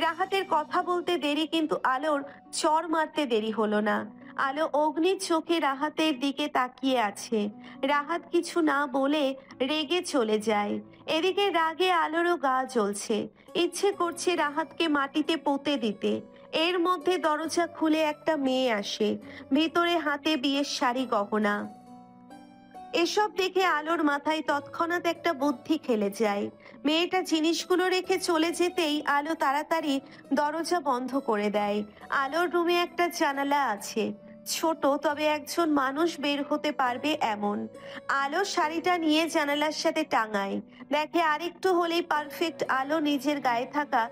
রাহাতের কথা বলতে দেরি, কিন্তু আলোর চর মারতে দেরি হলো না। আলো অগ্নির চোখে রাহাতের দিকে তাকিয়ে আছে। রাহাত কিছু না বলে রেগে চলে যায়। এদিকে রাগে আলোরও গা জ্বলছে, ইচ্ছে করছে রাহাতকে মাটিতে পুঁতে দিতে। এর মধ্যে দরজা খুলে একটা মেয়ে আসে, ভিতরে হাতে বিয়ের শাড়ি গহনা। এসব দেখে আলোর মাথায় তৎক্ষণাৎ একটা বুদ্ধি খেলে যায়। মেয়েটা জিনিসগুলো রেখে চলে যেতেই আলো তাড়াতাড়ি দরজা বন্ধ করে দেয়। আলোর রুমে একটা জানালা আছে, ছোট, তবে একজন মানুষ বের হতে পারবে এমন। আলো শাড়িটা নিয়ে জানালার সাথে টাঙায়, দেখে আরেকটু হলেই পারফেক্ট। আলো নিজের গায়ে থাকা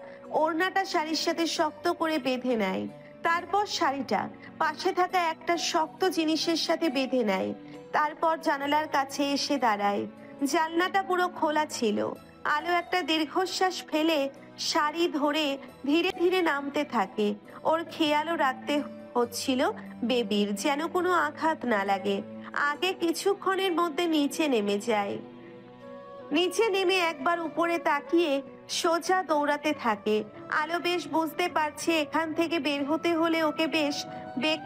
ওড়নাটা শাড়ির সাথে শক্ত করে বেঁধে নেয়, তারপর শাড়িটা পাশে থাকা একটা শক্ত জিনিসের সাথে বেঁধে নেয়। তারপর জানালার কাছে এসে দাঁড়ায়। জানলাটা পুরো খোলা ছিল। আলো একটা দীর্ঘশ্বাস ফেলে শাড়ি ধরে ধীরে ধীরে নামতে থাকে। ওর খেয়ালও রাখতে হচ্ছিল বেবির, যেন কোনো আঘাত না লাগে। আগে কিছুক্ষণের মধ্যে নিচে নেমে যায়। নিচে নেমে একবার উপরে তাকিয়ে সোজা দৌড়াতে থাকে। আলো বেশ বুঝতে পারছে এখান থেকে বের হতে হলে ওকে বেশ বেগ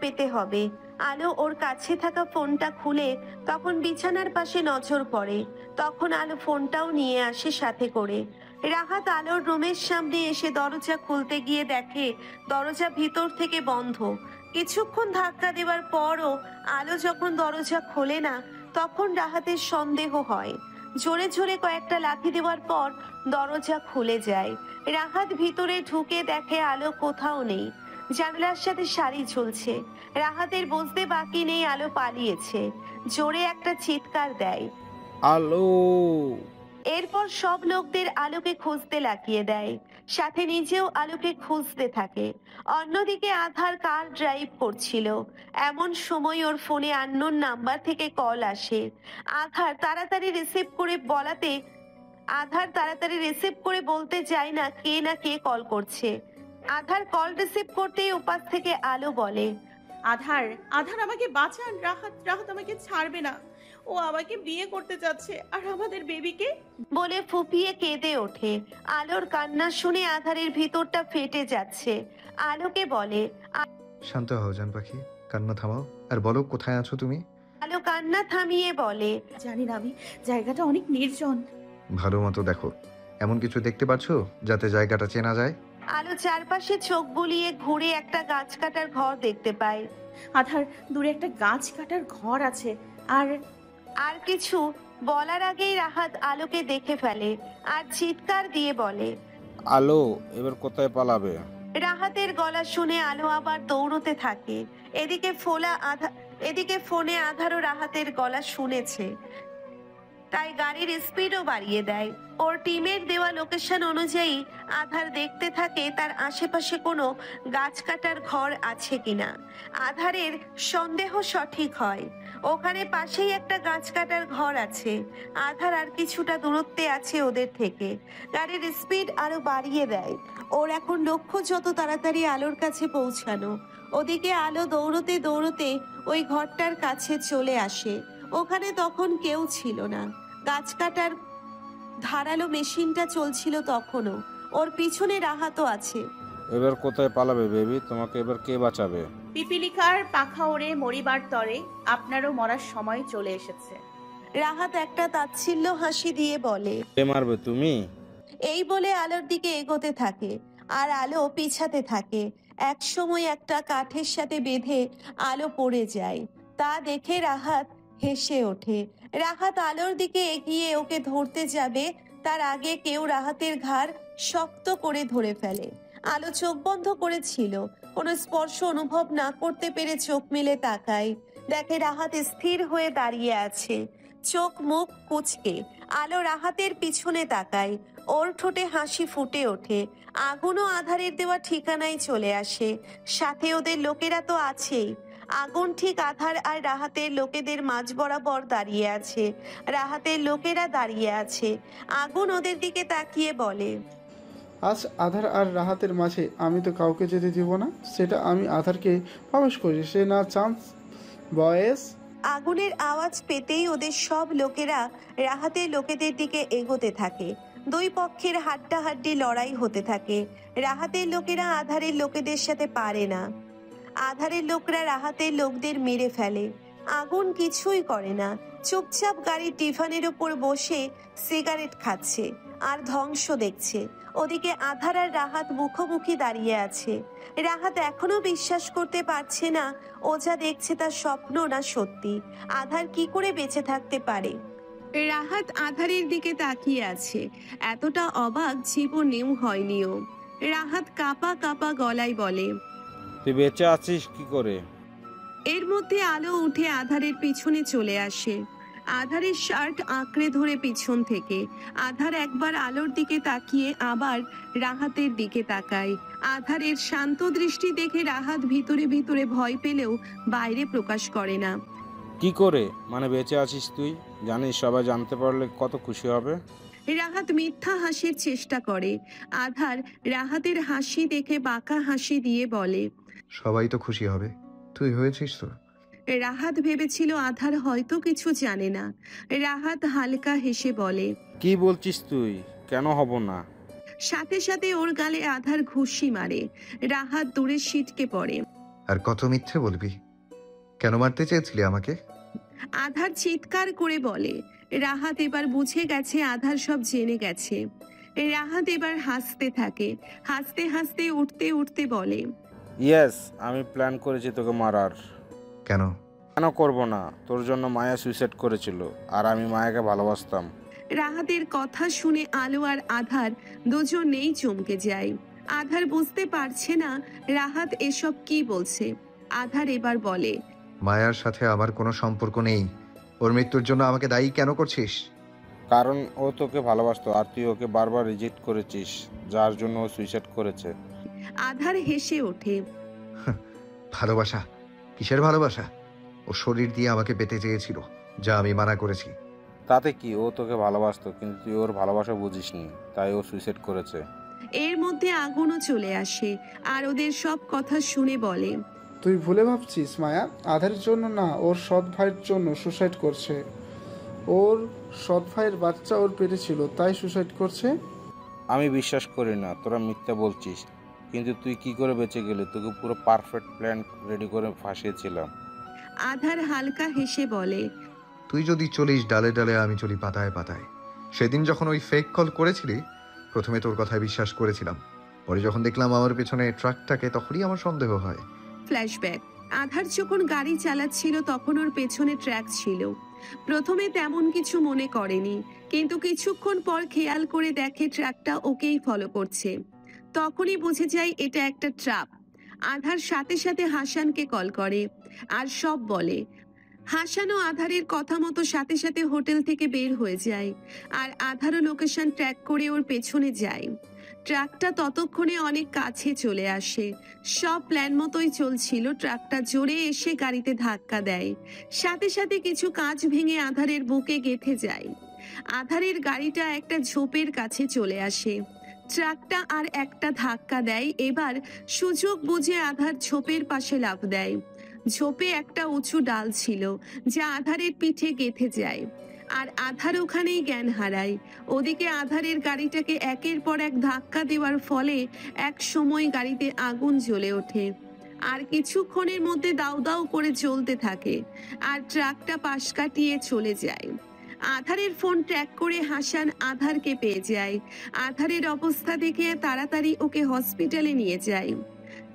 পেতে হবে। আলো ওর কাছে থাকা ফোনটা খুলে তখন বিছানার পাশে নজর পড়ে। তখন আলো ফোনটাও নিয়ে আসে সাথে করে। রাহাত আলোর রুমের সামনে এসে দরজা খুলতে গিয়ে দেখে দরজা ভিতর থেকে বন্ধ। কিছুক্ষণ ধাক্কা দেওয়ার পরও আলো যখন দরজা খোলে না, তখন রাহাতের সন্দেহ হয়। জোরে জোরে কয়েকটা লাথি দেওয়ার পর দরজা খুলে যায়। রাহাত ভিতরে ঢুকে দেখে আলো কোথাও নেই, জানলার সাথে শাড়ি ঝুলছে। রাহাতের বুঝতে বাকি নেই আলো পালিয়েছে। জোরে একটা চিৎকার দেয়, আলো! এরপর সব লোকদের আলোকে খুঁজতে লাগিয়ে দেয়, সাথে নিজেও আলোকে খুঁজতে থাকে। অন্যদিকে আধার কার ড্রাইভ করছিল। এমন সময় ওর ফোনে আননোন নাম্বার থেকে কল আসে। আধার তাড়াতাড়ি রিসিভ করে বলতে যায় না কে কল করছে। আধার কল রিসিভ করতেই উপাস থেকে আলো বলে, আধার, আধার আমাকে বাঁচান। রাহাত, রাহাত আমাকে ছাড়বে না। ও আমাকে বিয়ে করতে যাচ্ছে, আর আমাদের বেবিকে। বলে ফুপিয়ে কেঁদে ওঠে। আলোর কান্না শুনে আধারের ভিতরটা ফেটে যাচ্ছে। আলোকে বলে, শান্ত হও জান পাখি, কান্না থামাও আর বলো কোথায় আছো তুমি। আলো কান্না থামিয়ে বলে, জানি না, আমি জায়গাটা অনেক নির্জন। ভালো মতো দেখো, এমন কিছু দেখতে পাচ্ছো যাতে জায়গাটা চেনা যায়। আলো চারপাশে চোখ বুলিয়ে ঘুরে একটা গাছ কাটার ঘর দেখতে পায়। আধার, দূরে একটা গাছ কাটার ঘর আছে। আর কিছু বলার আগেই রাহাত আলোকে দেখে ফেলে আর চিৎকার দিয়ে বলে, আলো, এবার কোথায় পালাবে? রাহাতের গলা শুনে আলো আবার দৌড়তে থাকে। এদিকে ফোনে আধারও রাহাতের গলা শুনেছে, তাই গাড়ির স্পিডও বাড়িয়ে দেয়। ওর টিমের দেওয়া লোকেশন অনুযায়ী আধার দেখতে থাকে তার আশেপাশে কোনো গাছ কাটার ঘর আছে কিনা। আধারের সন্দেহ সঠিক হয়, ওখানে পাশেই একটা গাছ কাটার ঘর আছে। আধার আর কিছুটা দূরত্বে আছে ওদের থেকে। গাড়ির স্পিড আরো বাড়িয়ে দেয়। ওর এখন লক্ষ্য যত তাড়াতাড়ি আলোর কাছে পৌঁছানো। ওদিকে আলো দৌড়তে দৌড়তে ওই ঘরটার কাছে চলে আসে। ওখানে তখন কেউ ছিল না। গাছ কাটার ধারালো মেশিনটা চলছিল তখনও। ওর পিছনে রাহাতও আছে। এবার কোথায় পালাবে বেবি? তোমাকে এবার কে বাঁচাবে? পিপিলিকার পাখা ওড়ে মরিবার তরে আপনারও মরার সময় চলে এসেছে। রাহাত একটা তাচ্ছিল্য হাসি দিয়ে বলে, কে মারবে তুমি? এই বলে আলোর দিকে এগোতে থাকে আর আলো পিছাতে থাকে। এক সময় একটা কাঠের সাথে বেঁধে আলো পড়ে যায়। তা দেখে রাহাত হেসে ওঠে। রাহাত আলোর দিকে এগিয়ে ওকে ধরতে যাবে, তার আগে কেউ রাহাতের ঘাড় শক্ত করে ধরে ফেলে। আলো চোখ বন্ধ করেছিল, কোনো স্পর্শ অনুভব না করতে পেরে চোখ মেলে তাকায়। দেখে রাহাত স্থির হয়ে দাঁড়িয়ে আছে, চোখ মুখ কুঁচকে। আলো রাহাতের পিছনে তাকায়, ওর ঠোঁটে হাসি ফুটে ওঠে। আগুনও আধারের দেওয়া ঠিকানায় চলে আসে, সাথে ওদের লোকেরা তো আছেই। আগুন ঠিক আধার আর রাহাতের লোকেদের মাঝ বরাবর দাঁড়িয়ে আছে। রাহাতের লোকেরা দাঁড়িয়ে আছে। আগুন ওদের দিকে তাকিয়ে বলে, আজ আধার আর রাহাতের মাঝে আমি তো কাউকে যেতে দিব না। সেটা আমি আধারকে প্রবেশ করি, সে না চান্স বয়েস। আগুনের আওয়াজ পেতেই ওদের সব লোকেরা রাহাতের লোকেদের দিকে এগোতে থাকে। দুই পক্ষের হাড্ডাহাড্ডি লড়াই হতে থাকে। রাহাতের লোকেরা আধারের লোকেদের সাথে পারে না। আধারের লোকরা রাহাতের লোকদের মেরে ফেলে। আগুন কিছুই করে না, চুপচাপ গাড়ির ডিভানের উপর বসে সিগারেট খাচ্ছে আর ধ্বংস দেখছে। ওদিকে আধার আর রাহাত মুখোমুখি দাঁড়িয়ে আছে। রাহাত এখনো বিশ্বাস করতে পারছে না ও যা দেখছে তা স্বপ্ন না সত্যি। আধার কি করে বেঁচে থাকতে পারে? রাহাত আধারের দিকে তাকিয়ে আছে। এতটা অবাক জীবনেও হয়নিও। রাহাত কাঁপা কাঁপা গলায় বলে, তুই বেঁচে আছিস কি করে? এর মধ্যে আলো উঠে আধারের পিছনে চলে আসে। আধারের শার্ট আঁকড়ে ধরে পিছন থেকে। আধার একবার আলোর দিকে তাকিয়ে আবার রাহাতের দিকে তাকায়। আধারের শান্ত দৃষ্টি দেখে রাহাত ভিতরে ভিতরে ভয় পেলেও বাইরে প্রকাশ করে না। কি করে মানে বেঁচে আছিস তুই? জানিস সবাই জানতে পারলে কত খুশি হবে। রাহাত মিথ্যা হাসির চেষ্টা করে। আধার রাহাতের হাসি দেখে বাঁকা হাসি দিয়ে বলে, সবাই তো খুশি হবে, তুই হয়েছিস তো। রাহাত ভেবেছিল আধার হয়তো কিছু জানে না। রাহাত হালকা হেসে বলে, কি বলছিস তুই? কেন হব না? সাথে সাথে ওর গালে আধার ঘুষি মারে। রাহাত দূরে ছিটকে পড়ে। আর কত মিথ্যে বলবি? কেন মারতে চেয়েছিলি আমাকে? আধার চিৎকার করে বলে। রাহাত এবার বুঝে গেছে আধার সব জেনে গেছে। রাহাত এবার হাসতে থাকে। হাসতে হাসতে উঠতে উঠতে বলে, ইয়েস, আমি প্ল্যান করেছি তোকে মারার। কেন? কেন করব না? তোর জন্য মায়া সুইসাইড করেছিল আর আমি মায়াকে ভালোবাসতাম। রাহাতের কথা শুনে আলো আর আধার দুজনেই চমকে যায়। আধার বুঝতে পারছে না রাহাত এসব কি বলছে। আধার এবার বলে, মায়ার সাথে আমার কোনো সম্পর্ক নেই। ওর মৃত্যুর জন্য আমাকে দায়ী কেন করছিস? কারণ ও তোকে ভালোবাসতো আর তুই ওকে বারবার রিজেক্ট করেছিস, যার জন্য ও সুইসাইড করেছে। আধার হেসে ওঠে। ভালোবাসা? কিসের ভালোবাসা? ও শরীর দিয়ে আমাকে পেতে চেয়েছিল, যা আমি মানা করেছি। তাতে কি? ও তোকে ভালোবাসতো কিন্তু তুই ওর ভালোবাসা বুঝিসনি, তাই ও সুইসাইড করেছে। এর মধ্যে আগুনও চলে আসে আর ওদের সব কথা শুনে বলে, তুই ভুলে ভাবছিস মায়া আধারের জন্য না, ওর সৎ ভাইয়ের জন্য সুসাইড করছে। ওর সৎ ভাইয়ের বাচ্চা ওর পেটে ছিল, তাই সুসাইড করছে। আমি বিশ্বাস করি না, তোরা মিথ্যা বলছিস। কিন্তু তুই কি করে বেঁচে গেলি? তোকে পুরো পারফেক্ট প্ল্যান রেডি করে ফাঁসিয়েছিলাম। আধার হালকা হেসে বলে, তুই যদি চলিস ডালে ডালে, আমি চলি পাতায় পাতায়। সেদিন যখন ওই ফেক কল করেছিলি, প্রথমে তোর কথায় বিশ্বাস করেছিলাম। পরে যখন দেখলাম আমার পেছনে ট্রাকটাকে, তখনই আমার সন্দেহ হয়। ফ্ল্যাশব্যাক। আধার যখন গাড়ি চালাচ্ছিল তখন ওর পেছনে ট্র্যাক ছিল। প্রথমে তেমন কিছু মনে করেনি, কিন্তু কিছুক্ষণ পর খেয়াল করে দেখে ট্র্যাকটা ওকেই ফলো করছে। তখনই বুঝে যায় এটা একটা ট্রাপ। আধার সাথে সাথে হাসানকে কল করে আর সব বলে। হাসানও আধারের কথা মতো সাথে সাথে হোটেল থেকে বের হয়ে যায় আর আধারও লোকেশন ট্র্যাক করে ওর পেছনে যায়। ট্রাকটা ততক্ষণে অনেক কাছে চলে আসে। সব প্ল্যান মতোই চলছিল। ট্রাকটা জোরে এসে গাড়িতে ধাক্কা দেয়। সাথে সাথে কিছু কাঁচ ভেঙে আধারের বুকে গেঁথে যায়। আধারের গাড়িটা একটা ঝোপের কাছে চলে আসে। ট্রাকটা আর একটা ধাক্কা দেয়। এবার সুযোগ বুঝে আধার ঝোপের পাশে লাফ দেয়। ঝোপে একটা উঁচু ডাল ছিল যা আধারের পিঠে গেঁথে যায় আর আধার ওখানেই জ্ঞান হারায়। ওদিকে আধারের গাড়িটাকে একের পর এক ধাক্কা দেওয়ার ফলে এক সময় গাড়িতে আগুন জ্বলে ওঠে আর কিছুক্ষণের মধ্যে দাউ দাউ করে জ্বলতে থাকে আর ট্রাকটা পাশ কাটিয়ে চলে যায়। আধারের ফোন ট্র্যাক করে হাসান আধারকে পেয়ে যায়। আধারের অবস্থা দেখে তাড়াতাড়ি ওকে হসপিটালে নিয়ে যায়।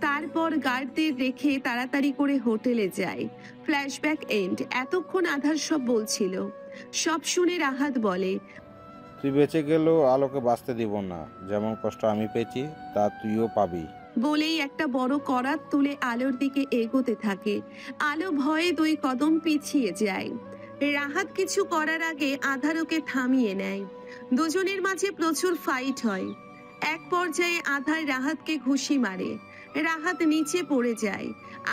তারপর গার্ডদের রেখে তাড়াতাড়ি করে হোটেলে যায়। Flashback end. এতক্ষণ আধার সব বলছিল। সব শুনে রাহাত বলে, তুই বেঁচে গেলেও আলোকে বাঁচতে দিব না। যেমন কষ্ট আমি পেয়েছি তা তুইও পাবি। বলেই একটা বড় করাত তুলে আলোর দিকে এগোতে থাকে। আলো ভয়ে 2 কদম পিছিয়ে যায়। রাহাত কিছু করার আগে আধার ওকে থামিয়ে নেয়। দুজনের মাঝে প্রচুর ফাইট হয়। এক পর্যায়ে আধার রাহাতকে ঘুষি মারে। রাহাত নিচে পড়ে যায়।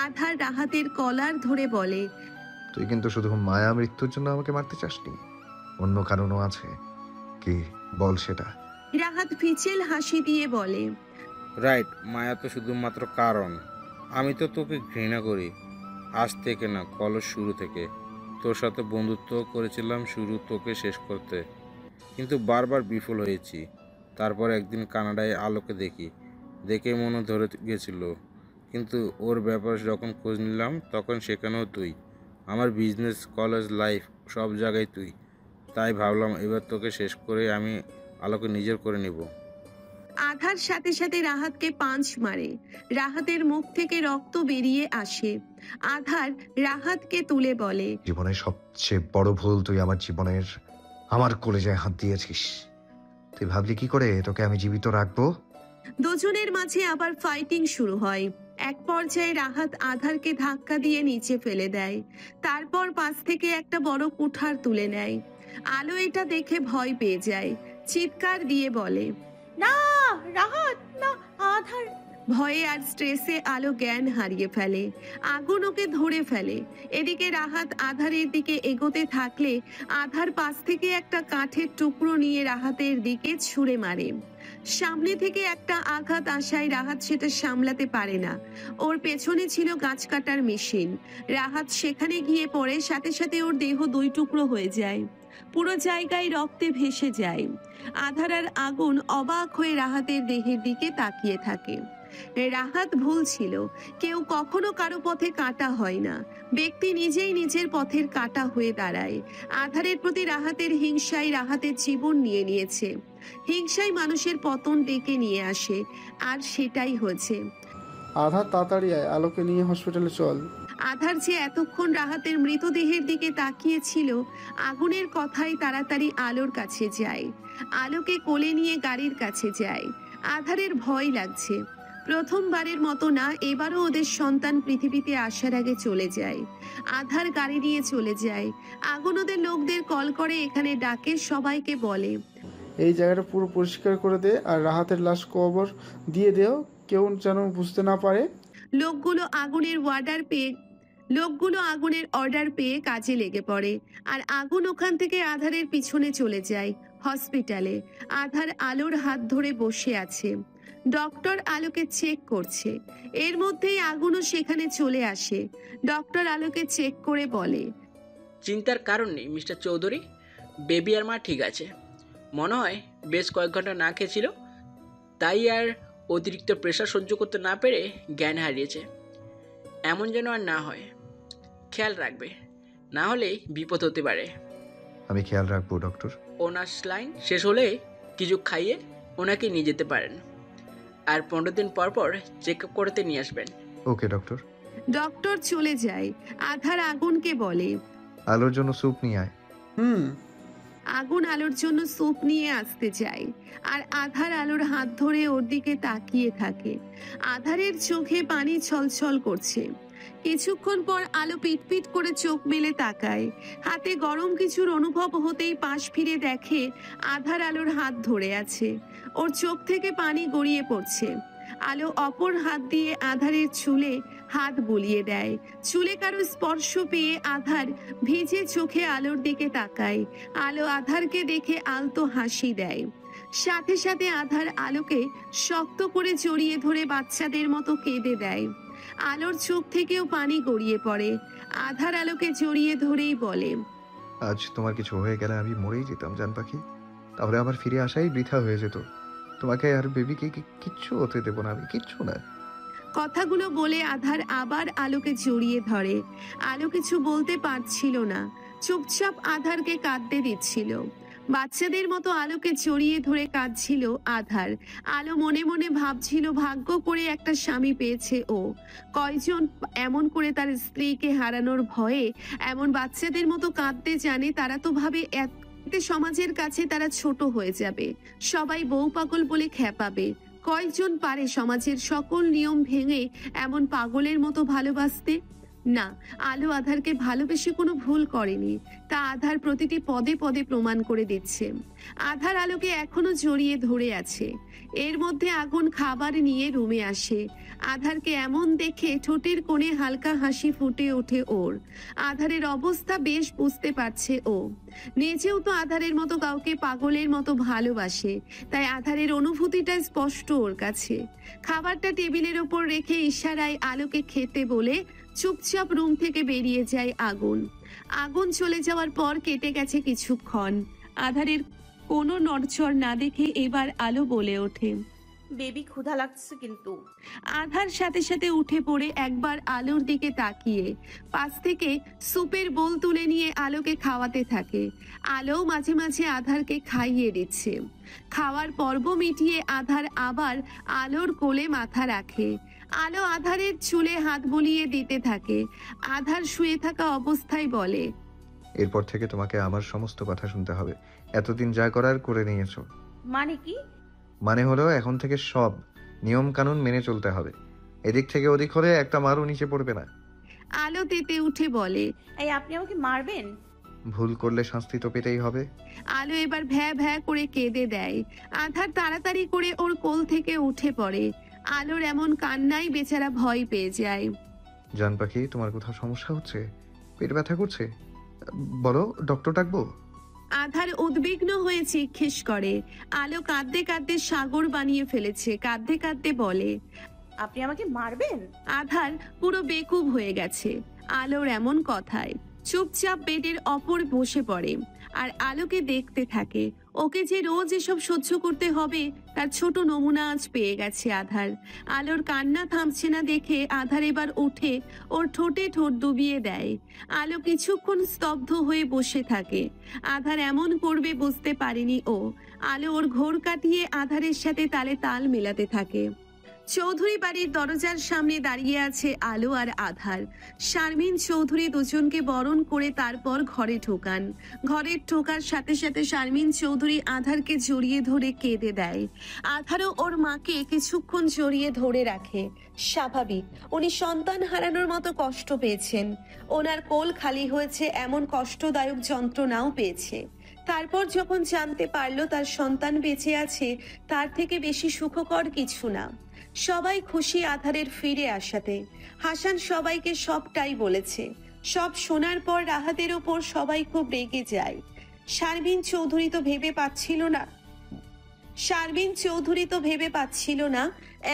আধার রাহাতের কলার ধরে বলে, তুই কিন্তু শুধু মায়া মৃত্যুর জন্য আমাকে মারতে চাসনি, অন্য কারণও আছে। কি বল সেটা? রাহাত ফিচেল হাসি দিয়ে বলে, রাইট, মায়া তো শুধুমাত্র কারণ। আমি তো তোকে ঘৃণা করি, আজ থেকে না, কলের শুরু থেকে। তোর সাথে বন্ধুত্ব করেছিলাম শুরু তোকে শেষ করতে, কিন্তু বারবার বিফল হয়েছি। তারপর একদিন কানাডায় আলোকে দেখে মনে ধরে গেছিল, কিন্তু ওর ব্যাপারে যখন খোঁজ নিলাম তখন সেখানেও তুই। আমার বিজনেস, কলেজ লাইফ, সব জায়গায় তুই। তাই ভাবলাম এবার তোকে শেষ করে আমি আলোকে নিজের করে নিব। আধার সাথে সাথে রাহাতকে পাঁচ মারে। রাহাতের মুখ থেকে রক্ত বেরিয়ে আসে। আধার রাহাতকে তুলে বলে, জীবনের সবচেয়ে বড় ভুল তুই আমার কলেজায় হাত দিয়েছিস। তুই ভাবলি কি করে তোকে আমি জীবিত রাখবো? দুজনের মাঝে আবার ফাইটিং শুরু হয়। এক পর্যায়ে রাহাত আধারকে ধাক্কা দিয়ে নিচে ফেলে দেয়। তারপর পাশ থেকে একটা বড় কুঠার তুলে নেয়। আলো এটা দেখে ভয় পেয়ে যায়, চিৎকার দিয়ে বলে, না রাহাত না, আধার। ভয়ে আর স্ট্রেসে আলো জ্ঞান হারিয়ে ফেলে। আগুন ওকে ধরে ফেলে। এদিকে রাহাত আধারের দিকে এগোতে থাকলে আধার পাশ থেকে একটা কাঠের টুকরো নিয়ে রাহাতের দিকে ছুঁড়ে মারে। সামনে থেকে একটা আঘাত আসায় রাহাত সেটা সামলাতে পারে না। ওর পেছনে ছিল গাছ কাটার মেশিন। রাহাত সেখানে গিয়ে পড়ে, সাথে সাথে ওর দেহ দুই টুকরো হয়ে যায়। পুরো জায়গায় রক্তে ভেসে যায়। আধার আর আগুন অবাক হয়ে রাহাতের দেহের দিকে তাকিয়ে থাকে। রাহাত ভুল ছিল। কেউ কখনো কারো পথে কাটা হয় না, ব্যক্তি নিজেই নিজের পথের কাটা হয়ে দাঁড়ায়। আধারের প্রতি রাহাতের হিংসাই রাহাতের জীবন নিয়ে নিয়েছে। হিংসাই মানুষের পতন ডেকে নিয়ে আসে, আর সেটাই হয়েছে। আধার তাড়াতাড়ি আয়, আলোকে নিয়ে হসপিটালে চল। আধার যে এতক্ষণ রাহাতের মৃতদেহের দিকে তাকিয়েছিল, আগুনের কথাই তাড়াতাড়ি আলোর কাছে যায়। আলোকে কোলে নিয়ে গাড়ির কাছে যায়। আধারের ভয় লাগছে। প্রথমবারের মতো না, এবারও ওদের সন্তান পৃথিবীতে আসার আগে চলে যায়। আধার গাড়ি নিয়ে চলে যায়। আগুন ওদের লোকদের কল করে এখানে ডাকে, সবাইকে বলে, এই জায়গাটা পুরো পরিষ্কার করে দে আর রাহাতের লাশ কবর দিয়ে দেও, কেউ যেন বুঝতে না পারে। লোকগুলো আগুনের অর্ডার পেয়ে কাজে লেগে পড়ে। আর আগুন ওখান থেকে আধারের পিছনে চলে যায় হসপিটালে। আধার আলোর হাত ধরে বসে আছে। ডক্টর আলোকে চেক করছে। এর মধ্যেই আগুনও সেখানে চলে আসে। ডক্টর আলোকে চেক করে বলে, চিন্তার কারণ নেই মিস্টার চৌধুরী, বেবি আর মা ঠিক আছে। মনে হয় বেশ কয়েক ঘন্টা না খেয়েছিল, তাই আর অতিরিক্ত প্রেশার সহ্য করতে না পেরে জ্ঞান হারিয়েছে। এমন যেন আর না হয়, খেয়াল রাখবে, না হলে বিপদ হতে পারে। আমি খেয়াল রাখবো ডক্টর। ওনার লাইন শেষ হলে কিছু খাইয়ে ওনাকে নিয়ে যেতে পারেন, আর 15 দিন পর পর চেক আপ করতে নিয়ে আসবেন। ওকে ডক্টর। ডক্টর চলে যায়। আধার আগুনকে বলে, আলোর জন্য স্যুপ নিয়ে আয়। আগুন আলোর জন্য স্যুপ নিয়ে আসতে যায়। আর আধার আলোর হাত ধরে ওর দিকে তাকিয়ে থাকে। আধারের চোখে পানি ছলছল করছে। কিছুক্ষণ পর আলো পিটপিট করে চোখ মেলে তাকায়। হাতে গরম কিছুর অনুভব হতেই পাশ ফিরে দেখে আধার আলোর হাত ধরে আছে। ওর চোখ থেকে পানি গড়িয়ে পড়ছে। আলো অপর হাত দিয়ে আধারের চুলে হাত বুলিয়ে দেয়। চুলে কারো স্পর্শ পেয়ে আধার ভিজে চোখে আলোর দিকে তাকায়। আলো আধারকে দেখে আলতো হাসি দেয়। সাথে সাথে আধার আলোকে শক্ত করে জড়িয়ে ধরে বাচ্চাদের মতো কেঁদে দেয়। আলোর চোখ থেকেও পানি গড়িয়ে পড়ে। আধার আলোকে জড়িয়ে ধরেই বলে, আজ তোমার কিছু হয়ে গেলে আমি মরেই যেতাম জান পাখি। তাহলে আমার ফিরে আসাই বৃথা হয়ে যেত। তোমাকে আর বেবিকে কিচ্ছু হতে দেবো না, আমি কিচ্ছু না। কথাগুলো বলে আধার আবার আলোকে জড়িয়ে ধরে। আলো কিছু বলতে পারছিল না, চুপচাপ আধারকে কাঁদতে দিচ্ছিল। বাচ্চাদের মতো আলোকে জড়িয়ে ধরে কাঁদছিল আধার। আলো মনে মনে ভাবছিল ভাগ্য করে একটা স্বামী পেয়েছে ও। কয়জন এমন করে তার স্ত্রীকে হারানোর ভয়ে এমন বাচ্চাদের মতো কাঁদতে জানে? তারা তো ভাবে এতে সমাজের কাছে তারা ছোট হয়ে যাবে, সবাই বউ পাগল বলে খেপাবে। কয়জন পারে সমাজের সকল নিয়ম ভেঙে এমন পাগলের মতো ভালোবাসতে? না, আলো আধারকে ভালোবেসে কোনো ভুল করেনি, তা আধার প্রতিটি পদে পদে প্রমাণ করে দিচ্ছে। আধার আলোকে এখনো জড়িয়ে ধরে আছে। এর মধ্যে আগুন খাবার নিয়ে রুমে আসে। আধারকে এমন দেখে ঠোঁটের কোণে হালকা হাসি ফুটে ওঠে ওর। আধারের অবস্থা বেশ বুঝতে পারছে ও। নিজেও তো আধারের মতো কাউকে পাগলের মতো ভালোবাসে, তাই আধারের অনুভূতিটা স্পষ্ট ওর কাছে। খাবারটা টেবিলের ওপর রেখে ইশারায় আলোকে খেতে বলে চুপচাপ রুম থেকে বেরিয়ে যায় আগুন। আগুন চলে যাওয়ার পর কেটে গেছে কিছুক্ষণ। আধারের কোনো নড়চড় না দেখে এবার আলো বলে ওঠে, বেবি ক্ষুধা লাগছে কিন্তু। আধার সাথে সাথে উঠে পড়ে একবার আলোর দিকে তাকিয়ে পাশ থেকে স্যুপের বোল তুলে নিয়ে আলোকে খাওয়াতে থাকে। আলো মাঝে মাঝে আধারকে খাইয়ে দিচ্ছে। খাওয়ার পর্ব মিটিয়ে আধার আবার আলোর কোলে মাথা রাখে। আলো আধারের চুলে হাত বুলিয়ে দিতে থাকে। আধার শুয়ে থাকা অবস্থায় বলে, এরপর থেকে তোমাকে আমার সমস্ত কথা শুনতে হবে। এতদিন যা করার করে নিয়েছো। মানে কি? মানে হলো এখন থেকে সব নিয়ম কানুন মেনে চলতে হবে। এদিক থেকে ওদিক হলে একটা মারও নিচে পড়বে না। আলো তেতে উঠে বলে, এই আপনি আমাকে মারবেন? ভুল করলে শাস্তি তো পেতেই হবে। আলো এবার ভ্যা ভ্যা করে কেঁদে দেয়। আধার তাড়াতাড়ি করে ওর কোল থেকে উঠে পড়ে। আলোর এমন কান্নাই বেচারা ভয় পেয়ে যায়। জান পাখি, তোমার কোথাও সমস্যা হচ্ছে? পেট ব্যথা করছে? বলো, ডক্টর ডাকবো? আধার উদ্বিগ্ন হয়ে জিজ্ঞেস করে। আলো কাঁদতে কাঁদতে সাগর বানিয়ে ফেলেছে। কাঁদতে কাঁদতে বলে, আপনি আমাকে মারবেন? আধার পুরো বেকুব হয়ে গেছে আলোর এমন কথায়। চুপচাপ বেডের অপর বসে পড়ে আর আলোকে দেখতে থাকে। ওকে যে রোজ এসব সহ্য করতে হবে তার ছোট নমুনা আজ পেয়ে গেছে আধার। আলোর কান্না থামছে না দেখে আধার এবার উঠে ওর ঠোঁটে ঠোঁট ডুবিয়ে দেয়। আলো কিছুক্ষণ স্তব্ধ হয়ে বসে থাকে। আধার এমন করবে বুঝতে পারেনি ও। আলো ওর ঘোর কাটিয়ে আধারের সাথে তালে তাল মেলাতে থাকে। চৌধুরী বাড়ির দরজার সামনে দাঁড়িয়ে আছে আলো আর আধার। শারমিন চৌধুরী দুজনকে বরণ করে তারপর ঘরে ঢোকান। ঘরে ঢোকার সাথে সাথে শারমিন চৌধুরী আধারকে জড়িয়ে ধরে কেঁদে দেয়। আধারও ওর মাকে কিছুক্ষণ জড়িয়ে ধরে রাখে। স্বাভাবিক, উনি সন্তান হারানোর মতো কষ্ট পেয়েছেন। ওনার কোল খালি হয়েছে এমন কষ্টদায়ক যন্ত্রণাও পেয়েছে। তারপর যখন জানতে পারলো তার সন্তান বেঁচে আছে, তার থেকে বেশি সুখকর কিছু না। সবাই খুশি আধারের ফিরে আসাতে। হাসান সবাইকে সবটাই বলেছে। সব শোনার পর রাহাতের ওপর সবাই খুব রেগে যায়। শারমিন চৌধুরী তো ভেবে পাচ্ছিল না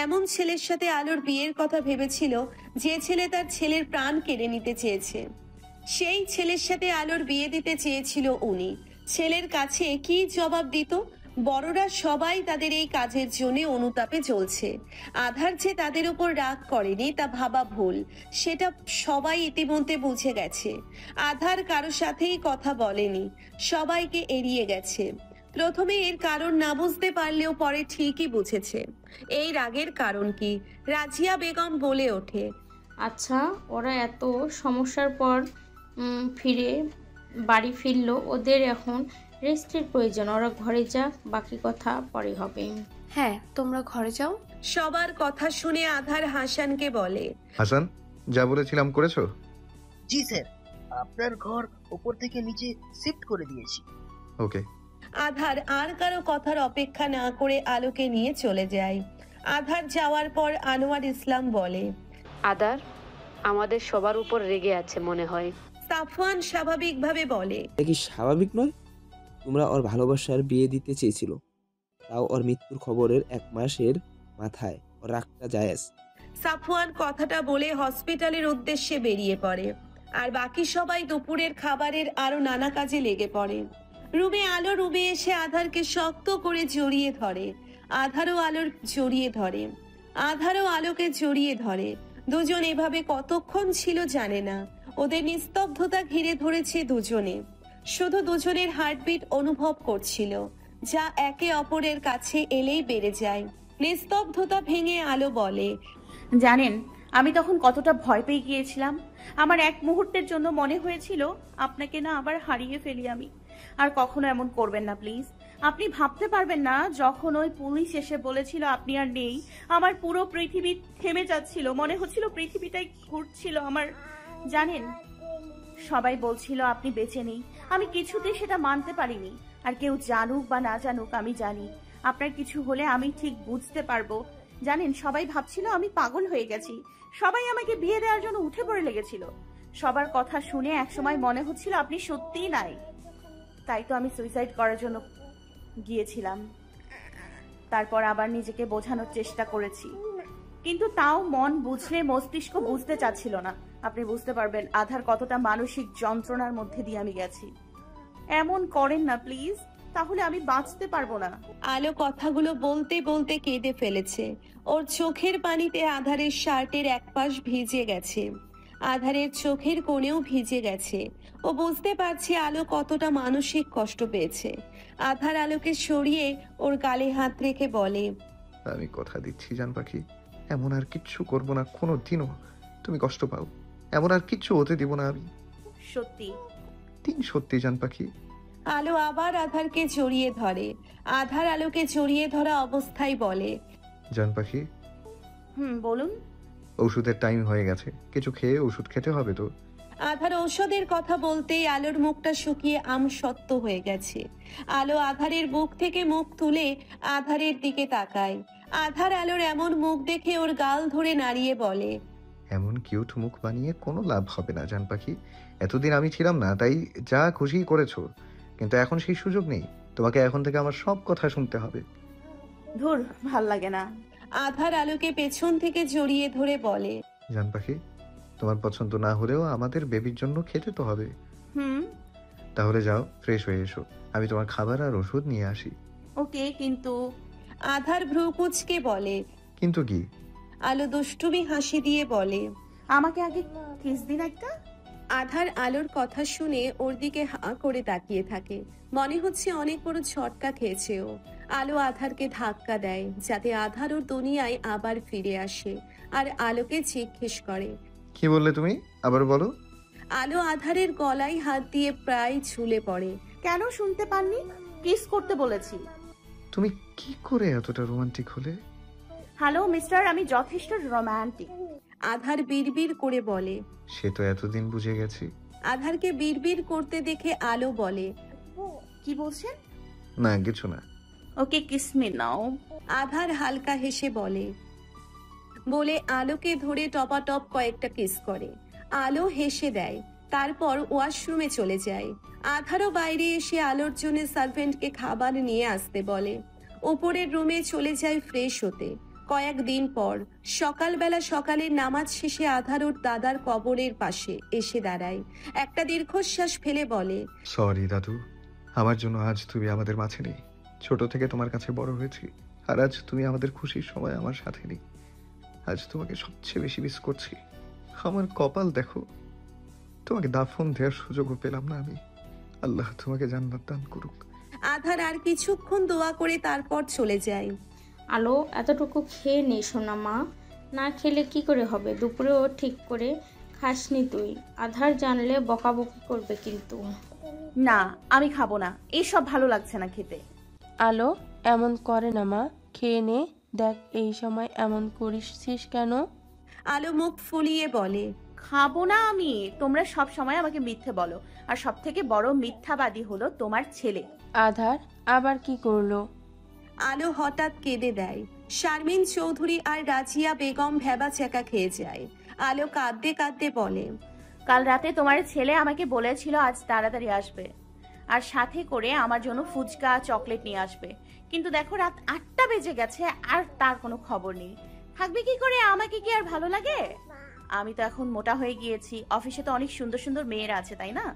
এমন ছেলের সাথে আলোর বিয়ের কথা ভেবেছিল, যে ছেলে তার ছেলের প্রাণ কেড়ে নিতে চেয়েছে। সেই ছেলের সাথে আলোর বিয়ে দিতে চেয়েছিল উনি। ছেলের কাছে কি জবাব দিত? বড়রা সবাই তাদের এই কাজের জন্য অনুতাপে চলছে। আধার যে তাদের উপর রাগ করেনি তা ভাবা ভুল, সেটা সবাই ইতিমধ্যে বুঝে গেছে। আধার কারো সাথেই কথা বলেনি, সবাইকে এড়িয়ে গেছে। প্রথমে এর কারণ না বুঝতে পারলেও পরে ঠিকই বুঝেছে। এই রাগের কারণ কি? রাজিয়া বেগম বলে ওঠে, আচ্ছা, ওরা এত সমস্যার পর বাড়ি ফিরলো, ওদের এখন রেস্টের প্রয়োজন। ওরা ঘরে যাক, বাকি কথা পরে হবে। হ্যাঁ, তোমরা ঘরে যাও। সবার কথা শুনে আধার হাসানকে বলে, হাসান, যা বলেছিলাম করেছো? জি স্যার, আপনার ঘর উপর থেকে নিচে শিফট করে দিয়েছি। ওকে। আধার আর কারো কথার অপেক্ষা না করে আলোকে নিয়ে চলে যায়। আধার যাওয়ার পর আনোয়ার ইসলাম বলে, আদার আমাদের সবার উপর রেগে আছে মনে হয়। সাফওয়ান স্বাভাবিকভাবে বলে, এটা কি স্বাভাবিক নয়? তোমরা ওর ভালোবাসার বিয়ে দিতে চেয়েছিল, তাও ওর মৃত্যুর খবরের 1 মাসের মাথায় ওর রাগটা জায়েজ। সাফওয়ান কথাটা বলে হসপিটালের উদ্দেশ্যে বেরিয়ে পড়ে। আর বাকি সবাই দুপুরের খাবারের আরো নানা কাজে লেগে পড়ে। রুমে এসে আধারকে শক্ত করে জড়িয়ে ধরে। আধারও আলোকে জড়িয়ে ধরে। দুজন এভাবে কতক্ষণ ছিল জানে না। ওদের নিস্তব্ধতা ঘিরে ধরেছে দুজনে। শুধু দুজনের হার্টবিট অনুভব করছিল, যা একে অপরের কাছে এলেই বেড়ে যায়। নিস্তব্ধতা ভেঙে আলো বলে, জানেন আমি তখন কতটা ভয় পেয়ে গিয়েছিলাম। আমার এক মুহূর্তের জন্য মনে হয়েছিল আপনাকে না আবার হারিয়ে ফেলি আমি। আর কখনো এমন করবেন না প্লিজ। আপনি ভাবতে পারবেন না, যখন ওই পুলিশ এসে বলেছিল আপনি আর নেই, আমার পুরো পৃথিবী থেমে যাচ্ছিল। মনে হচ্ছিল পৃথিবীটাই ঘুরছিল আমার। জানেন, সবাই বলছিল আপনি বেঁচে নেই। আমি কিছুতেই সেটা মানতে পারিনি। আর কেউ জানুক বা না জানুক, আমি জানি আপনার কিছু হলে আমি ঠিক বুঝতে পারবো জানেন, সবাই ভাবছিল আমি পাগল হয়ে গেছি। সবাই আমাকে বিয়ে দেওয়ার জন্য উঠে পড়ে লেগেছিল। সবার কথা শুনে একসময় মনে হচ্ছিল আপনি সত্যিই নাই। তাই তো আমি সুইসাইড করার জন্য গিয়েছিলাম। তারপর আবার নিজেকে বোঝানোর চেষ্টা করেছি, কিন্তু তাও মন বুঝলে মস্তিষ্ক বুঝতে চাচ্ছিল না। আপনি বুঝতে পারবেন আধার কতটা মানসিক যন্ত্রণার মধ্যে দিয়ে আমি গেছি। এমন করেন না প্লিজ, তাহলে আমি বাঁচতে পারবো না। আলো কথাগুলো বলতে বলতে কেঁদে ফেলেছে। ওর চোখের পানিতে আধারের শার্টের এক পাশ ভিজে গেছে, আধারের চোখের কোণেও ভিজে গেছে। ও বুঝতে পারছে আলো কতটা মানসিক কষ্ট পেয়েছে। আধার আলোকে সরিয়ে ওর গালে হাত রেখে বলে, আমি কথা দিচ্ছি জান পাখি, এমন আর কিচ্ছু করবো না কোনো দিনও। তুমি কষ্ট পাও, এমন আর কিচ্ছু হতে দিব না আমি। সত্যি? সত্যি জান পাখি। আলো আবার আধারকে জড়িয়ে ধরে। আধার আলোকে জড়িয়ে ধরা অবস্থায় বলে, জান পাখি। বলুন। ওষুধের টাইম হয়ে গেছে, কিছু খেয়ে ওষুধ খেতে হবে তো। আধার ঔষধের কথা বলতেই আলোর মুখটা শুকিয়ে আমসত্ত্ব হয়ে গেছে। আলো আধারের বুক থেকে মুখ তুলে আধারের দিকে তাকায়। আধার আলোর এমন মুখ দেখে ওর গাল ধরে নাড়িয়ে বলে, এমন কিউট মুখ বানিয়ে কোনো লাভ হবে না জান পাখি। এতদিন আমি ছিলাম না, তাই যা খুশি করেছো, কিন্তু এখন সেই সুযোগ নেই। তোমাকে এখন থেকে আমার সব কথা শুনতে হবে। ধুর, ভাল লাগে না। আধার আলোকে পেছন থেকে জড়িয়ে ধরে বলে, জান পাখি, তোমার পছন্দ না হলেও আমাদের বেবির জন্য খেতে তো হবে। তাহলে যাও, ফ্রেশ হয়ে এসো, আমি তোমার খাবার আর ওষুধ নিয়ে আসি। ওকে, কিন্তু। আধার ভ্রু কুঁচকে বলে, কিন্তু কি? আলো দুষ্টুমি হাসি দিয়ে বলে, আমাকে আগে কিস দিন একটা। আধার আলোর কথা শুনে ওর দিকে হাঁ করে তাকিয়ে থাকে। মনে হচ্ছে অনেক বড় ঝটকা খেয়েছে ও। আলো আধারকে ধাক্কা দেয় যাতে আধার ওর দুনিয়ায় আবার ফিরে আসে, আর আলোকে জিজ্ঞেস করে, কি বললে তুমি? আবার বলো। আলো আধারের গলায় হাত দিয়ে প্রায় ঝুলে পড়ে। কেন শুনতে পাননি? কিস করতে বলেছি। তুমি কি করে এতটা রোমান্টিক হলে? হ্যালো মিস্টার, আমি যথেষ্ট রোমান্টিক। আধার বিড়বিড় করে বলে, সে তো এতদিন বুঝে গেছি। আধারকে বিড়বিড় করতে দেখে আলো বলে, কি বলছেন? না, কিছু না। ওকে, কিস মি নাও। আধার হালকা হেসে বলে আলোকে ধরে টপাটপ কয়েকটা কিস করে। আলো হেসে দেয়, তারপর ওয়াশরুমে চলে যায়। আধারও বাইরে এসে আলোর জন্য সার্ভেন্টকে খাবার নিয়ে আসতে বলে। উপরের রুমে চলে যায় ফ্রেশ হতে। কয়েকদিন পর সকালবেলা সকালের নামাজ শেষে আধার ওর দাদার কবরের পাশে এসে দাঁড়ায়। একটা দীর্ঘশ্বাস ফেলে বলে, সরি দাদু, আমার জন্য আজ তুমি আমাদের মাঝে নেই। ছোট থেকে তোমার কাছে বড় হয়েছি, আর আজ তুমি আমাদের খুশির সময় আমার সাথে নেই। আজ তোমাকে সবচেয়ে বেশি মিস করছি। আমার কপাল দেখো, তোমাকে দাফন দেওয়ার সুযোগও পেলাম না আমি। আল্লাহ তোমাকে জান্নাত দান করুক। আধার আর কিছুক্ষণ দোয়া করে তারপর চলে যায়। আলো, এতটুকু খেয়ে নে সোনা মা, না খেলে কি করে হবে? দুপুরেও ঠিক করে খাসনি তুই। আধার জানলে বকাবকি করবে কিন্তু। না, আমি খাবো না, এইসব ভালো লাগছে না খেতে। আলো, এমন করে না মা, খেয়ে নে। দেখ এই সময় এমন করিস কেন? আলো মুখ ফুলিয়ে বলে, খাবো না আমি। তোমরা সব সময় আমাকে মিথ্যে বলো, আর সব থেকে বড় মিথ্যাবাদী হলো তোমার ছেলে। আধার আবার কি করলো? আলো হঠাৎ কেঁদে দেয়। শারমিন চৌধুরী আর রাজিয়া বেগম ভেবা চেকা খেয়ে যায়। আলো কাঁদতে কাঁদতে বলে, কাল রাতে তোমার ছেলে আমাকে বলেছিল আজ তাড়াতাড়ি আসবে, আর সাথে করে আমার জন্য ফুচকা চকলেট নিয়ে আসবে। কিন্তু দেখো, রাত 8টা বেজে গেছে আর তার কোনো খবর নেই। থাকবে কি করে? আমাকে কি আর ভালো লাগে? আমি তো এখন মোটা হয়ে গিয়েছি, অফিসে তো অনেক সুন্দর সুন্দর মেয়েরা আছে, তাই না?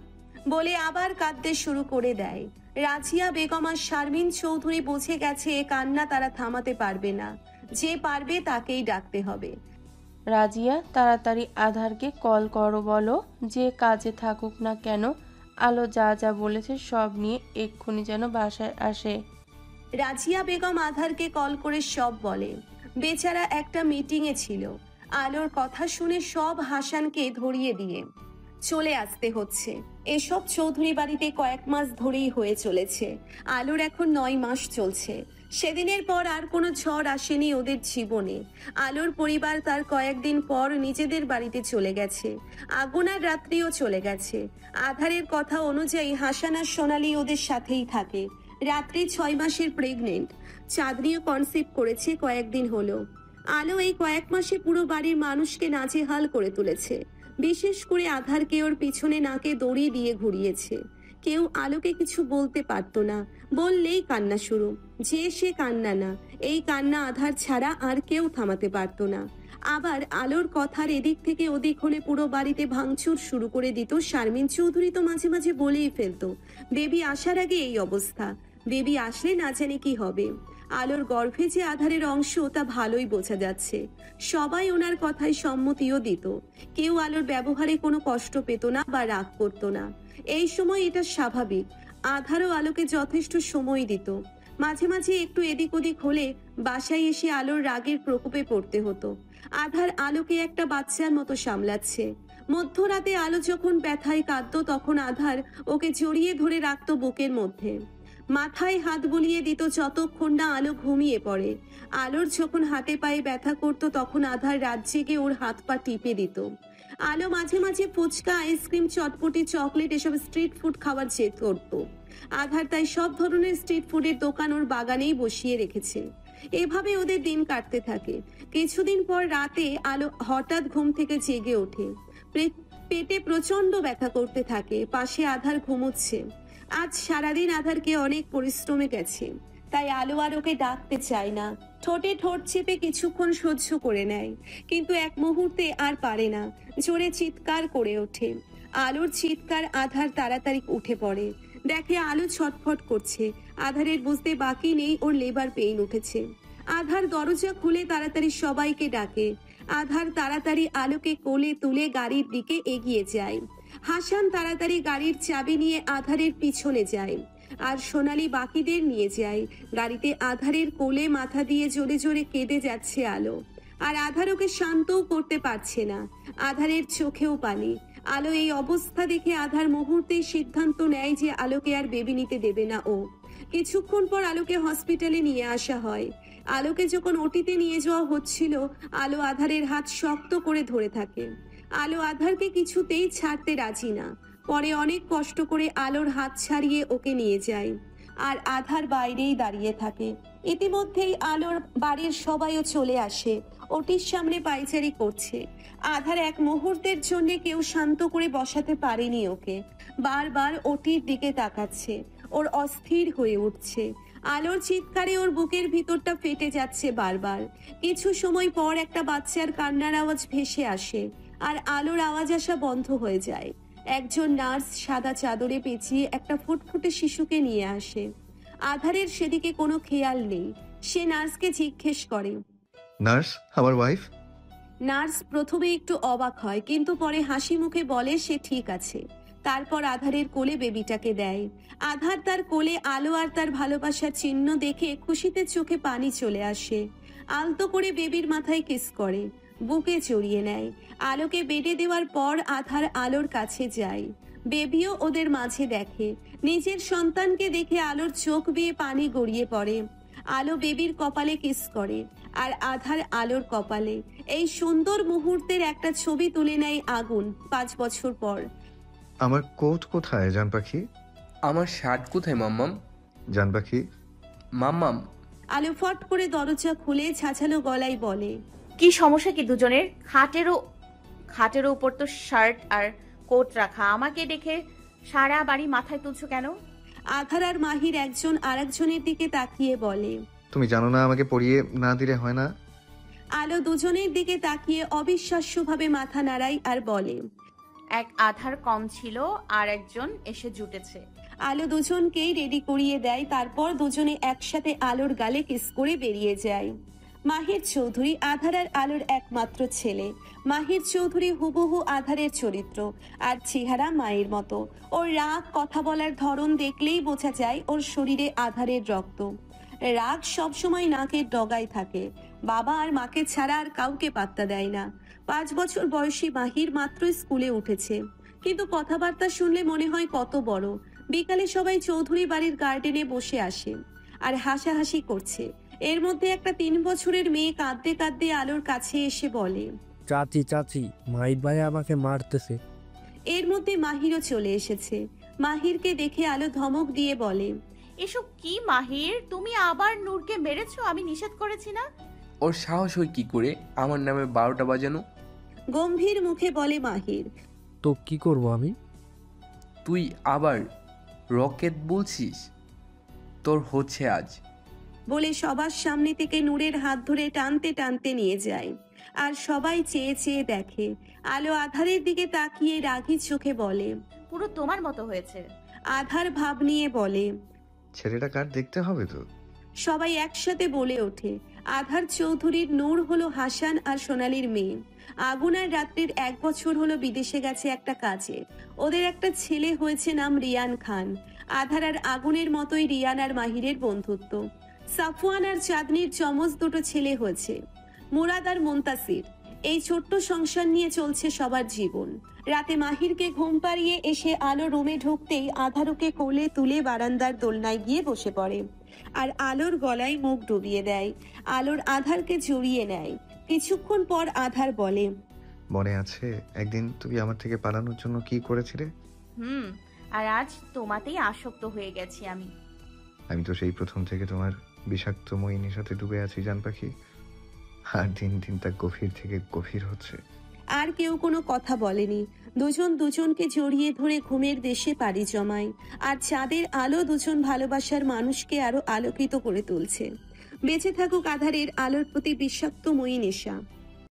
বলে আবার কাঁদতে শুরু করে দেয়। রাজিয়া বেগম আর শারমিন চৌধুরী বুঝে গেছে এ কান্না তারা থামাতে পারবে না, যে পারবে তাকেই ডাকতে হবে। রাজিয়া, তাড়াতাড়ি আধারকে কল করো, বলো যে কাজে থাকুক না কেন আলো যা যা বলেছে সব নিয়ে এক্ষুনি যেন বাসায় আসে। রাজিয়া বেগম আধারকে কল করে সব বলে। বেচারা একটা মিটিংয়ে ছিল। আলোর কথা শুনে সব হাসানকে ধরিয়ে দিয়ে চলে আসতে হচ্ছে। এসব চৌধুরী বাড়িতে কয়েক মাস ধরেই হয়ে চলেছে। আলোর এখন 9 মাস চলছে। সেদিনের পর আর কোনো ঝড় আসেনি ওদের জীবনে। আলোর পরিবার তার কয়েকদিন পর নিজেদের বাড়িতে চলে গেছে। আগুন আর রাত্রিও চলে গেছে। আধারের কথা অনুযায়ী হাসান আর সোনালি ওদের সাথেই থাকে। রাত্রি 6 মাসের প্রেগনেন্ট। চাঁদনিও কনসিভ করেছে কয়েকদিন হলো। আলো এই কয়েক মাসে পুরো বাড়ির মানুষকে নাজেহাল করে তুলেছে। বিশেষ করে আধারকে ওর পিছনে নাকে দড়ি দিয়ে ঘুরিয়েছে। কেউ আলোকে কিছু বলতে পারতো না, বললেই কান্না শুরু। যে সে কান্না না, এই কান্না আধার ছাড়া আর কেউ থামাতে পারতো না। আবার আলোর কথার এদিক থেকে ওদিক হলে পুরো বাড়িতে ভাঙচুর শুরু করে দিত। শারমিন চৌধুরী তো মাঝে মাঝে বলেই ফেলতো, বেবি আসার আগে এই অবস্থা, বেবি আসলে না জানে কি হবে। আলোর গর্ভে যে আধারের অংশ তা ভালোই বোঝা যাচ্ছে। সবাই ওনার কথায় সম্মতিও দিত। কেউ আলোর ব্যবহারে কোনো কষ্ট পেত না বা রাগ করতো না। এই সময় এটা স্বাভাবিক। আধারও আলোকে যথেষ্ট সময় দিত। মাঝে মাঝে একটু এদিক ওদিক হলে বাসায় এসে আলোর রাগের প্রকোপে পড়তে হতো। আধার আলোকে একটা বাচ্চার মতো সামলাচ্ছে। মধ্যরাতে আলো যখন ব্যথায় কাঁদতো তখন আধার ওকে জড়িয়ে ধরে রাখতো বুকের মধ্যে, মাথায় হাত বুলিয়ে দিত যতক্ষণ না আলো ঘুমিয়ে পড়ে। আলোর যখন হাতে পায়ে ব্যথা করতো তখন আধার রাত জেগে ওর হাত পা টিপে দিত। আলো মাঝে মাঝে ফুচকা, আইসক্রিম, চটপটি, চকলেট এসব স্ট্রিট ফুড খাওয়ার জেদ করতো। আধার তাই সব ধরনের স্ট্রিট ফুডের দোকান ওর বাগানেই বসিয়ে রেখেছে। এভাবে ওদের দিন কাটতে থাকে। কিছুদিন পর রাতে আলো হঠাৎ ঘুম থেকে জেগে ওঠে। পেটে প্রচন্ড ব্যথা করতে থাকে। পাশে আধার ঘুমোচ্ছে। আজ সারাদিন আধারকে অনেক পরিশ্রমে গেছে, তাই আলো আর ওকে ডাকতে চায় না। ঠোঁটে ঠোঁট চেপে কিছুক্ষণ সহ্য করে নেয়, কিন্তু এক মুহূর্তে আর পারে না। জোরে চিৎকার করে ওঠে। আলোর চিৎকার আধার তাড়াতাড়ি উঠে পড়ে। দেখে আলো ছটফট করছে। আধারের বুঝতে বাকি নেই ওর লেবার পেইন উঠেছে। আধার দরজা খুলে তাড়াতাড়ি সবাইকে ডাকে। আধার তাড়াতাড়ি আলোকে কোলে তুলে গাড়ির দিকে এগিয়ে যায়। হাসান তাড়াতাড়ি গাড়ির চাবি নিয়ে আধারের পিছনে যায়, আর সোনালি বাকিদের নিয়ে যায়। গাড়িতে আধারের কোলে মাথা দিয়ে জোরে জোরে কেঁদে যাচ্ছে আলো। আর আধার ওকে শান্তও করতে পারছে না। আধারের চোখেও পানি। আলো এই অবস্থা দেখে আধার মুহূর্তেই সিদ্ধান্ত নেয় যে আলোকে আর বেবি নিতে দেবে না ও। কিছুক্ষণ পর আলোকে হসপিটালে নিয়ে আসা হয়। আলোকে যখন ওটিতে নিয়ে যাওয়া হচ্ছিল, আলো আধারের হাত শক্ত করে ধরে থাকে। আলো আধারকে কিছুতেই ছাড়তে রাজি না। পরে অনেক কষ্ট করে আলোর হাত ছাড়িয়ে ওকে নিয়ে যায়, আর আধার বাইরেই দাঁড়িয়ে থাকে। ইতিমধ্যেই আলোর বাড়ির সবাইও চলে আসে। ওটির সামনে পায়চারি করছে। আধার এক মুহূর্তের জন্য কেউ শান্ত করে বসাতে পারেনি ওকে। বারবার ওটির দিকে তাকাচ্ছে। ওর অস্থির হয়ে উঠছে। আলোর চিৎকারে ওর বুকের ভিতরটা ফেটে যাচ্ছে বারবার। কিছু সময় পর একটা বাচ্চার কান্নার আওয়াজ ভেসে আসে, আর আলোর আওয়াজ আসা বন্ধ হয়ে যায়। একজন নার্স সাদা চাদরে পেঁচিয়ে একটা ফুটফুটে শিশুকে নিয়ে আসে। আধারের সেদিকে কোনো খেয়াল নেই। সে নার্সকে জিজ্ঞেস করে, নার্স, আমার ওয়াইফ? নার্স প্রথমে একটু অবাক হয়, কিন্তু পরে হাসি মুখে বলে সে ঠিক আছে। তারপর আধারের কোলে বেবিটাকে দেয়। আধার তার কোলে আলো আর তার ভালোবাসার চিহ্ন দেখে খুশিতে চোখে পানি চলে আসে। আলতো করে বেবির মাথায় কিস করে, বুকে জড়িয়ে নেয়। আলোকে বেডে দেওয়ার পর আধার আলোর কাছে যায়। বেবিও ওদের মাঝে দেখে। নিজের সন্তানকে দেখে আলোর চোখ বেয়ে পানি গড়িয়ে পড়ে। আলো বেবির কপালে কিস করে, আর আধার আলোর কপালে। এই সুন্দর মুহূর্তের একটা ছবি তুলে নেয় আগুন 5 বছর পর। আমার কোট কোথায় জান পাখি? আমার শার্ট কোথায় মাম্মাম? জান পাখি, মাম্মাম। আলো ফট করে দরজা খুলে ছাছালো গলায় বলে, কি সমস্যা কি দুজনের? খাটের উপর তো শার্ট আর কোট রাখা, আমাকে দেখে সারা বাড়ি মাথায় তুলছো কেন? আধার আর মাহির একজন আরেকজনের দিকে তাকিয়ে বলে, তুমি জানো না আমাকে পরিয়ে না দিলে হয় না? আলো দুজনের দিকে তাকিয়ে অবিশ্বাস্যভাবে মাথা নাড়ায় আর বলে, এক আধার কম ছিল আর একজন এসে জুটেছে। আলো দুজনকেই রেডি করিয়ে দেয়। তারপর দুজনে একসাথে আলোর গালে কিস করে বেরিয়ে যায়। মাহির চৌধুরী আধার আর আলোর একমাত্র ছেলে। মাহির চৌধুরী হুবহু আধারের চরিত্র, আর চেহারা মায়ের মতো। ওর রাগ, কথা বলার ধরন দেখলেই বোঝা যায় ওর শরীরে আধারের রক্ত। রাগ সবসময় নাকের ডগায় থাকে। বাবা আর মাকে ছাড়া আর কাউকে পাত্তা দেয় না। 5 বছর বয়সী মাহির মাত্র স্কুলে উঠেছে, কিন্তু কথাবার্তা শুনলে মনে হয় কত বড়। বিকালে সবাই চৌধুরী বাড়ির গার্ডেনে বসে আসে আর হাসাহাসি করছে। এর মধ্যে একটা 3 বছরের মেয়ে কাঁদতে কাঁদতে আলোর কাছে এসে বলে, চাচি মাহির ভাই আমাকে মারতেছে। এর মধ্যে মাহিরও চলে এসেছে। মাহিরকে দেখে আলো ধমক দিয়ে বলে, এসব কি মাহির? তুমি আবার নূরকে মেরেছো? আমি নিষেধ করেছি না? ওর সাহস হয় কি করে আমার নামে 12টা বাজানো? গম্ভীর মুখে বলে মাহির। তো কি করব আমি? তুই আবার রকেট বলছিস? তোর হচ্ছে আজ। বলে সবার সামনে থেকে নূরের হাত ধরে টানতে টানতে নিয়ে যায়। আর সবাই চেয়ে চেয়ে দেখে। আলো আধারের দিকে তাকিয়ে রাগী চোখে বলে, পুরো তোমার মতো হয়েছে। আধার ভাব নিয়ে বলে, ছেলেটা কার দেখতে হবে তো। সবাই একসাথে বলে ওঠে। আধার চৌধুরীর নূর হলো হাসান আর সোনালীর মেয়ে। আগুন আর রাত্রির 1 বছর হলো বিদেশে গেছে একটা কাজে। ওদের একটা ছেলে হয়েছে, নাম রিয়ান খান। আধার আর আগুনের মতোই রিয়ান আর মাহিরের বন্ধুত্ব। সাফওয়ান আর চাঁদনির চমচ 2 ছেলে হয়েছে, মুরাদ আর মুনতাসির। এই ছোট্ট সংসার নিয়ে চলছে সবার জীবন। রাতে মাহিরকে ঘুম পাড়িয়ে এসে আলো রুমে ঢুকতেই আধারকে কোলে তুলে বারান্দার দোলনায় গিয়ে বসে পড়ে আর আলোর গলায় মুখ ডুবিয়ে দেয়। আলোর আধারকে জড়িয়ে নেয়। কিছুক্ষণ পর আধার বলে, মনে আছে একদিন তুমি আমার থেকে পালানোর জন্য কি করেছিলে? আর আজ তোমাতেই আসক্ত হয়ে গেছি আমি। আমি তো সেই প্রথম থেকে তোমার বিষাক্ত মইনের সাথে ডুবে আছি জান পাখি। আর দিন দিন তা গভীর থেকে গভীর হচ্ছে। আর কেউ কোনো কথা বলেনি। দুজন দুজনকে জড়িয়ে ধরে ঘুমের দেশে পাড়ি জমায়। আর চাঁদের আলো দুজন ভালোবাসার মানুষকে আরো আলোকিত করে তুলছে। বেঁচে থাকুক আধারের আলোর প্রতি বিষাক্তময়ী নেশা।